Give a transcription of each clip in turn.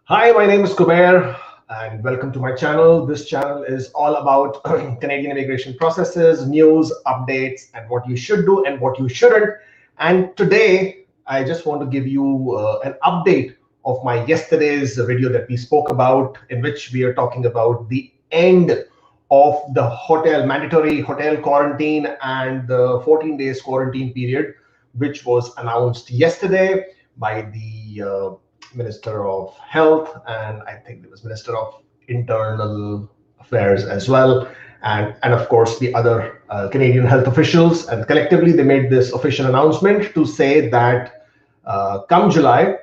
Hi, my name is Kubeir and welcome to my channel. This channel is all about Canadian immigration processes, news, updates, and what you should do and what you shouldn't. And today, I just want to give you an update of my yesterday's video that we spoke about, in which we are talking about the end of the mandatory hotel quarantine and the 14 days quarantine period, which was announced yesterday by the Minister of Health, and I think there was Minister of Internal Affairs as well, and of course the other Canadian health officials. And collectively, they made this official announcement to say that come July,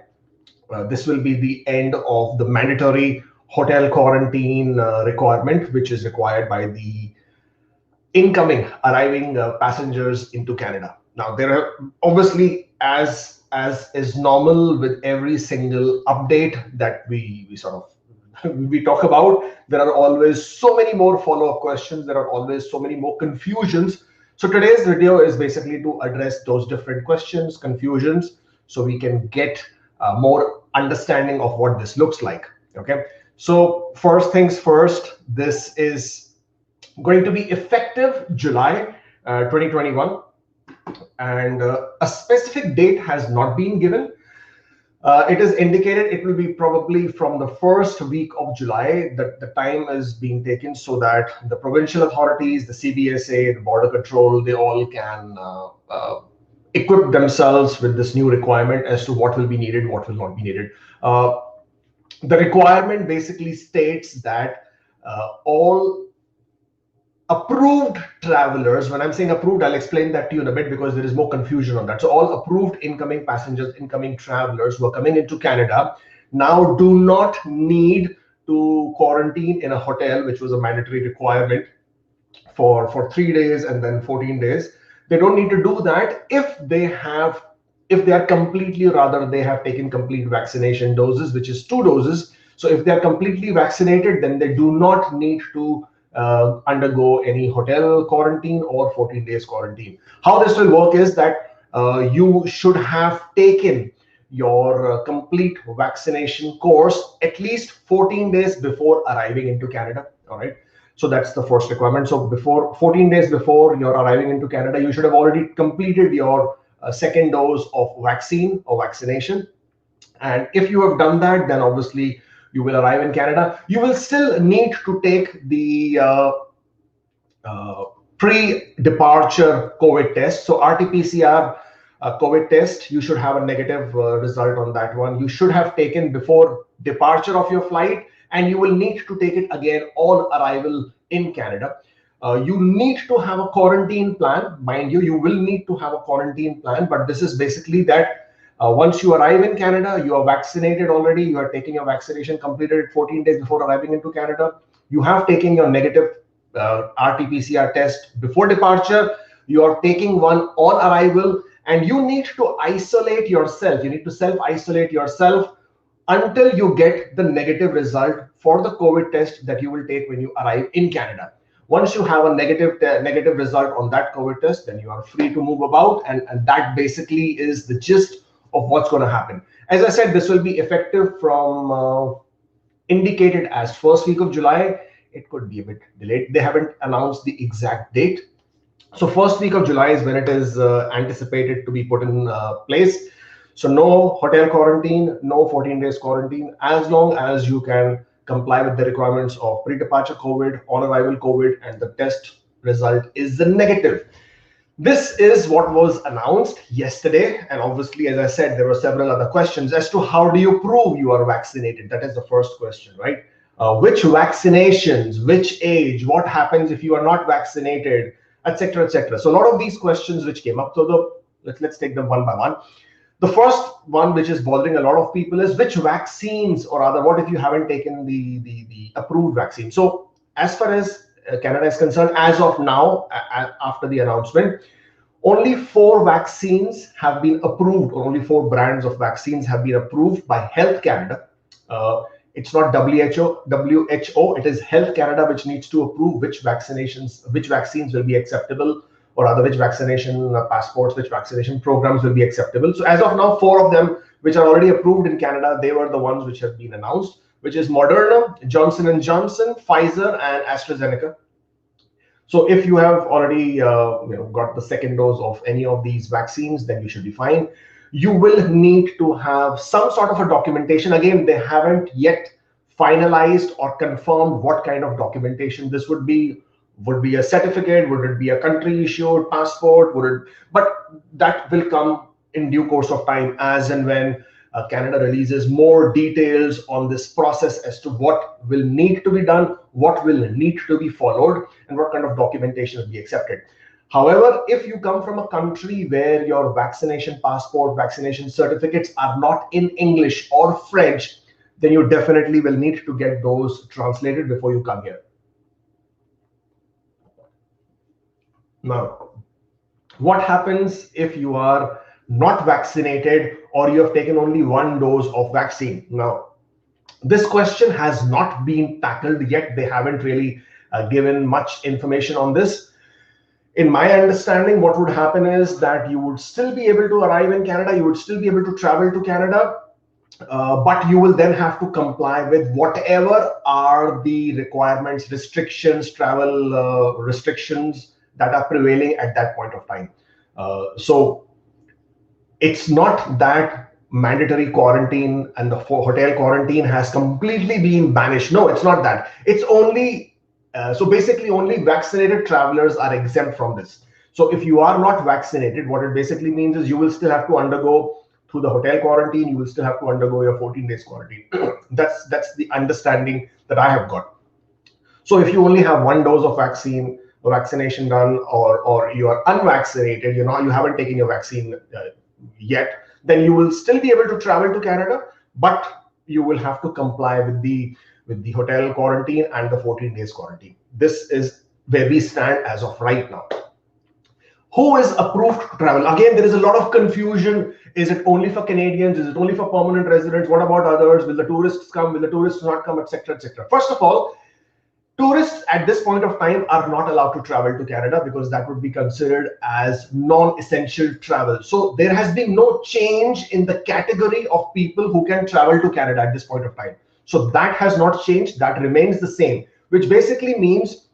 this will be the end of the mandatory hotel quarantine requirement, which is required by the arriving passengers into Canada. Now, there are obviously, as is normal with every single update that we sort of we talk about, there are always so many more follow-up questions. There are always so many more confusions. So today's video is basically to address those different questions, confusions, so we can get more understanding of what this looks like. Okay. So first things first, this is going to be effective July 2021, and a specific date has not been given. It is indicated it will be probably from the first week of July that the time is being taken, so that the provincial authorities, the CBSA, the border control, they all can equip themselves with this new requirement as to what will be needed, what will not be needed. The requirement basically states that all approved travelers, when I'm saying approved, I'll explain that to you in a bit because there is more confusion on that. So all approved incoming passengers, incoming travelers who are coming into Canada now do not need to quarantine in a hotel, which was a mandatory requirement for 3 days and then 14 days. They don't need to do that if they are completely, rather they have taken complete vaccination doses, which is 2 doses. So if they are completely vaccinated, then they do not need to undergo any hotel quarantine or 14 days quarantine. How this will work is that you should have taken your complete vaccination course at least 14 days before arriving into Canada. All right. So that's the first requirement. So before 14 days before you're arriving into Canada, you should have already completed your second dose of vaccine or vaccination. And if you have done that, then obviously you will arrive in Canada. You will still need to take the pre-departure COVID test. So RT-PCR COVID test, you should have a negative result on that one. You should have taken before departure of your flight, and you will need to take it again on arrival in Canada. You need to have a quarantine plan. Mind you, you will need to have a quarantine plan, but this is basically that once you arrive in Canada, you are vaccinated already, you are taking your vaccination completed 14 days before arriving into Canada, you have taken your negative RT-PCR test before departure, you are taking one on arrival, and you need to isolate yourself. You need to self-isolate yourself until you get the negative result for the COVID test that you will take when you arrive in Canada. Once you have a negative result on that COVID test, then you are free to move about, and that basically is the gist of what's going to happen. As I said, this will be effective from indicated as first week of July. It could be a bit delayed. They haven't announced the exact date. So first week of July is when it is anticipated to be put in place. So no hotel quarantine, no 14 days quarantine, as long as you can comply with the requirements of pre-departure COVID, on-arrival COVID, and the test result is the negative. This is what was announced yesterday. And obviously, as I said, there were several other questions as to how do you prove you are vaccinated? That is the first question, right? Which vaccinations, which age, what happens if you are not vaccinated, etc., etc. So a lot of these questions which came up. So let's take them one by one. The first one, which is bothering a lot of people, is which vaccines, or rather, what if you haven't taken the approved vaccine? So as far as Canada is concerned, as of now, after the announcement, only 4 vaccines have been approved, or only 4 brands of vaccines have been approved by Health Canada. It's not WHO, it is Health Canada which needs to approve which vaccines will be acceptable, or rather which vaccination passports, which vaccination programs will be acceptable. So as of now, 4 of them which are already approved in Canada. They were the ones which have been announced, which is Moderna, Johnson & Johnson, Pfizer, and AstraZeneca. So if you have already got the second dose of any of these vaccines, then you should be fine. You will need to have some sort of a documentation. Again, they haven't yet finalized or confirmed what kind of documentation this would be. Would be a certificate? Would it be a country issued passport? But that will come in due course of time, as and when Canada releases more details on this process as to what will need to be done, what will need to be followed, and what kind of documentation will be accepted. However, if you come from a country where your vaccination passport, vaccination certificates are not in English or French, then you definitely will need to get those translated before you come here. Now, what happens if you are not vaccinated or you have taken only one dose of vaccine? Now, this question has not been tackled yet. They haven't really given much information on this. In my understanding, what would happen is that you would still be able to arrive in Canada, you would still be able to travel to Canada, but you will then have to comply with whatever are the requirements, restrictions, travel restrictions that are prevailing at that point of time. So it's not that mandatory quarantine and the hotel quarantine has completely been banished. No, it's not that. It's only, so basically only vaccinated travelers are exempt from this. So if you are not vaccinated, what it basically means is you will still have to undergo through the hotel quarantine, you will still have to undergo your 14 days quarantine. That's the understanding that I have got. So if you only have one dose of vaccine, vaccination done, or you are unvaccinated, you haven't taken your vaccine yet, then you will still be able to travel to Canada, but you will have to comply with the hotel quarantine and the 14 days quarantine. This is where we stand as of right now. Who is approved to travel? Again, there is a lot of confusion. Is it only for Canadians? Is it only for permanent residents? What about others? Will the tourists come? Will the tourists not come, etc., etc.? First of all, tourists at this point of time are not allowed to travel to Canada because that would be considered as non-essential travel. So there has been no change in the category of people who can travel to Canada at this point of time. So that has not changed. That remains the same, which basically means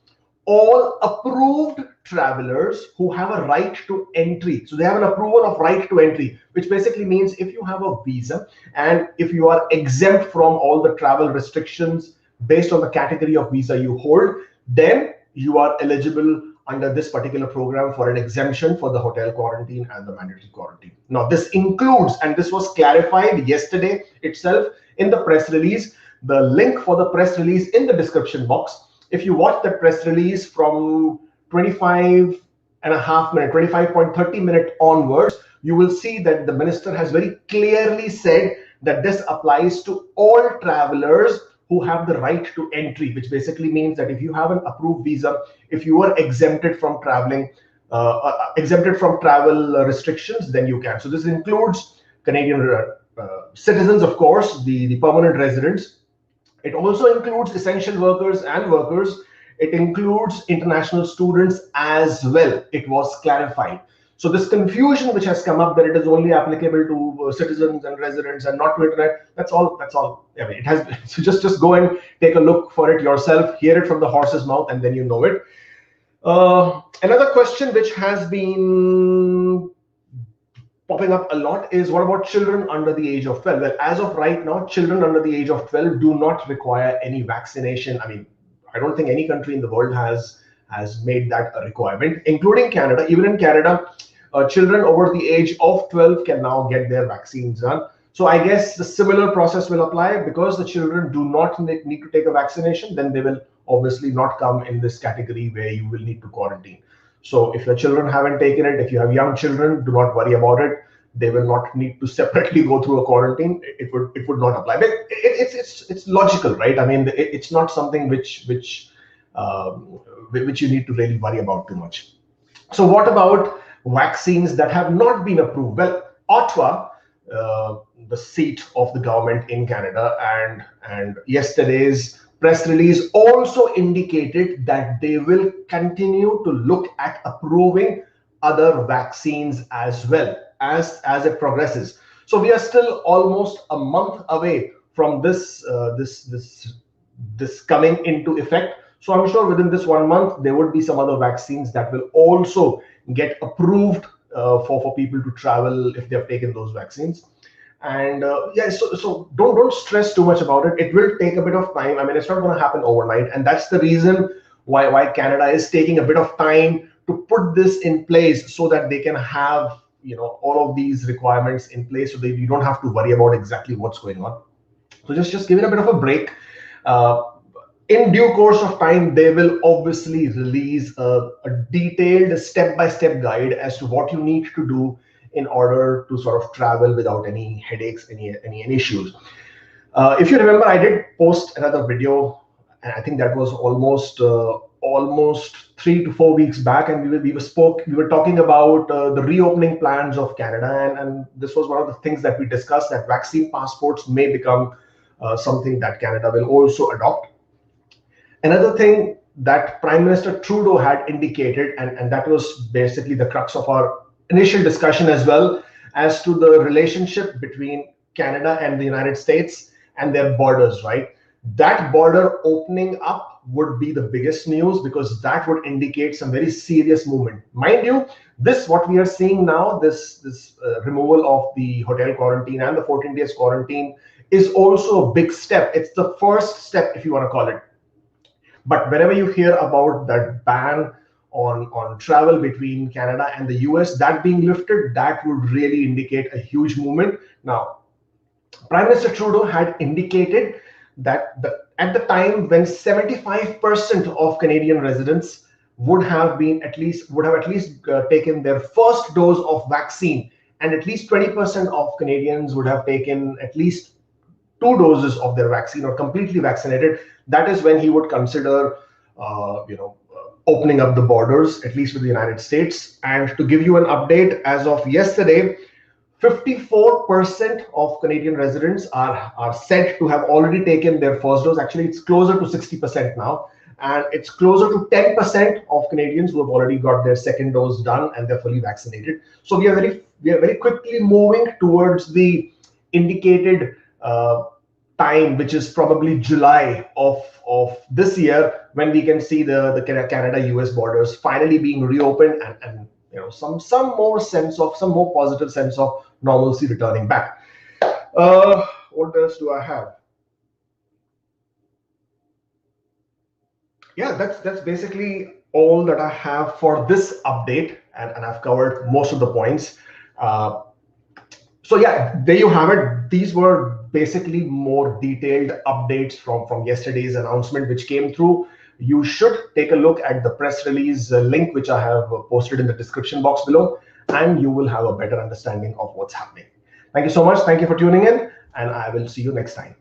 all approved travelers who have a right to entry. So they have an approval of right to entry, which basically means if you have a visa and if you are exempt from all the travel restrictions based on the category of visa you hold, then you are eligible under this particular program for an exemption for the hotel quarantine and the mandatory quarantine. Now, this includes, and this was clarified yesterday itself in the press release, the link for the press release in the description box. If you watch the press release from 25.30 minute onwards, you will see that the minister has very clearly said that this applies to all travelers who have the right to entry, which basically means that if you have an approved visa, if you are exempted from traveling, exempted from travel restrictions, then you can. So this includes Canadian citizens, of course, the permanent residents. It also includes essential workers and workers. It includes international students as well. It was clarified. So this confusion which has come up that it is only applicable to citizens and residents and not to internet, that's all. I mean, it has. So just go and take a look for it yourself, hear it from the horse's mouth, and then you know it. Another question which has been popping up a lot is, what about children under the age of 12? Well, as of right now, children under the age of 12 do not require any vaccination. I mean, I don't think any country in the world has made that a requirement, including Canada. Even in Canada, children over the age of 12 can now get their vaccines done. So I guess the similar process will apply. Because the children do not need to take a vaccination, then they will obviously not come in this category where you will need to quarantine. So if your children haven't taken it, if you have young children, do not worry about it. They will not need to separately go through a quarantine. It would not apply. But it's logical, right? I mean, it's not something which you need to really worry about too much. So what about vaccines that have not been approved? Well, Ottawa, the seat of the government in Canada, and yesterday's press release also indicated that they will continue to look at approving other vaccines as well as it progresses. So we are still almost a month away from this coming into effect. So I'm sure within this 1 month, there would be some other vaccines that will also get approved for people to travel if they have taken those vaccines. And yeah, so don't stress too much about it. It will take a bit of time. I mean, it's not going to happen overnight, and that's the reason why Canada is taking a bit of time to put this in place so that they can have all of these requirements in place so that you don't have to worry about exactly what's going on. So just give it a bit of a break. Uh, in due course of time, they will obviously release a detailed step-by-step guide as to what you need to do in order to sort of travel without any headaches, any issues. If you remember, I did post another video, and I think that was almost 3 to 4 weeks back, and we were talking about the reopening plans of Canada, and this was one of the things that we discussed, that vaccine passports may become something that Canada will also adopt. Another thing that Prime Minister Trudeau had indicated, and that was basically the crux of our initial discussion as well, as to the relationship between Canada and the United States and their borders, right? That border opening up would be the biggest news, because that would indicate some very serious movement. Mind you, what we are seeing now, this removal of the hotel quarantine and the 14 days quarantine, is also a big step. It's the first step, if you want to call it. But whenever you hear about that ban on travel between Canada and the US, that being lifted, that would really indicate a huge movement. Now, Prime Minister Trudeau had indicated that at the time when 75% of Canadian residents would have at least taken their first dose of vaccine, and at least 20% of Canadians would have taken at least 2 doses of their vaccine or completely vaccinated, that is when he would consider, opening up the borders, at least with the United States. And to give you an update, as of yesterday, 54% of Canadian residents are said to have already taken their first dose. Actually, it's closer to 60% now, and it's closer to 10% of Canadians who have already got their second dose done and they're fully vaccinated. So we are very quickly moving towards the indicated time, which is probably July of this year, when we can see the Canada-US borders finally being reopened, and some more positive sense of normalcy returning back. What else do I have? Yeah, that's basically all that I have for this update, and I've covered most of the points. So yeah, there you have it. These were basically more detailed updates from yesterday's announcement, which came through. You should take a look at the press release link, which I have posted in the description box below, and you will have a better understanding of what's happening. Thank you so much. Thank you for tuning in, and I will see you next time.